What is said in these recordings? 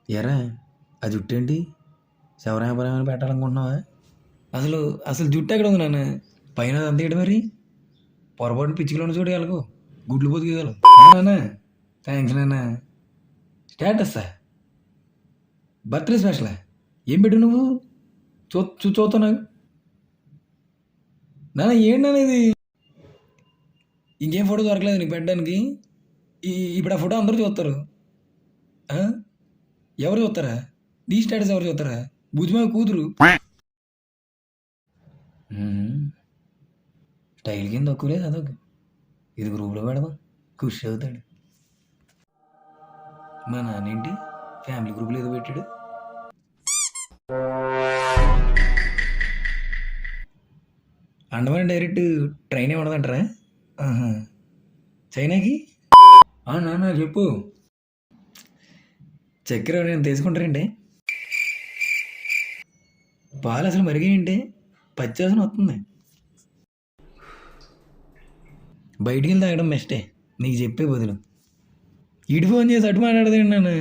ఎరా ఆ జుట్టు ఏంటి శవరాయపురం పెట్టాలనుకుంటున్నావా? అసలు అసలు జుట్టు ఎక్కడ ఉంది నాన్న? పైన అంత ఏంటి మరి? పొరపాటున పిచ్చికిలోని చూడు వెళ్ళకు, గుడ్లు పొదిగలవు నాన్న. థ్యాంక్స్ నాన్న. స్టేటస్సా? బర్త్డే స్పెషలా? ఏం పెట్టు నువ్వు? చూస్తావు నాకు నాన్న. ఏంటన్నా ఇది? ఇంకేం ఫోటో దొరకలేదు నీకు పెట్టడానికి? ఇప్పుడు ఆ ఫోటో అందరూ చూస్తారు. ఆ? ఎవరు చూస్తారా? నీ స్టేటస్ ఎవరు చూస్తారా? భుజమా కూతురు స్టైల్ కింద తక్కువ లేదు అదొక. ఇది గ్రూప్లో పెడదాం, ఖుషి అవుతాడు. మా నాన్న ఏంటి ఫ్యామిలీ గ్రూప్లో ఏదో పెట్టాడు. అండమాన్ డైరెక్ట్ ట్రైన్ ఏమన్నదంటారా? చైనాకి? నాన్న చెప్పు. చక్కెర నేను తీసుకుంటారండి. పాలు అసలు మరిగాయంటే పచ్చాసన వస్తుంది. బయటికి వెళ్ళి తాగడం బెస్టే నీకు చెప్పే బదులు. ఇటు ఫోన్ చేసి అటు మాట్లాడదండి నాన్న.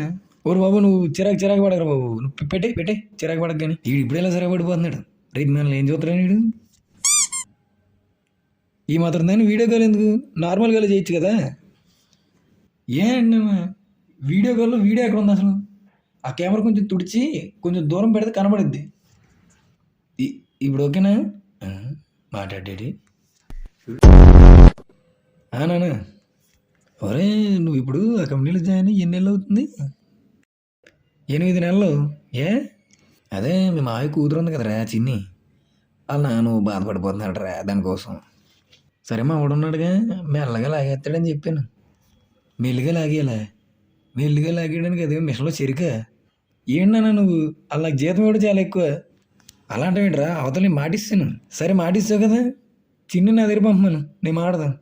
ఓరు బాబు నువ్వు చిరాకు పడగరా బాబు. నువ్వు పెట్టే చిరాకు పడక. కానీ వీడు ఇప్పుడు ఎలా సరే పడిపోతున్నాడు. రేపు మిమ్మల్ని ఏం చూస్తాడు వీడు? ఈ మాత్రం దాన్ని వీడియో కాల్ ఎందుకు? నార్మల్ కాల్ చేయొచ్చు కదా. ఏంటమ్మా వీడియో కాల్లో వీడియో ఎక్కడ ఉంది అసలు? ఆ కెమెరా కొంచెం తుడిచి కొంచెం దూరం పెడితే కనబడుద్ది. ఇప్పుడు ఓకేనా? మాట్లాడేది నాన్న. ఒరే నువ్వు ఇప్పుడు ఆ కంపెనీలో జాయిన్ అయ్యి ఎన్ని నెలలు అవుతుంది? 8 నెలలు. ఏ అదే మీ మావి కూతురు ఉంది కదరా చిన్ని, వాళ్ళ నువ్వు బాధపడిపోతున్నాడు రా దానికోసం. సరే మా వాడున్నాడుగా మెల్లగా లాగేస్తాడని చెప్పాను. మెల్లిగా లాగేలా? మెల్లిగా లాగేయడానికి అదే మిషన్లో చెరిక. ఏంటన్నా నువ్వు అలా జీతం కూడా చాలా ఎక్కువ. అలాంటివేంట్రా? అవతల మాటిస్తాను. సరే మాటిస్తావు కదా, చిన్ని నా దగ్గర పంపమను, నేను మాడదాను.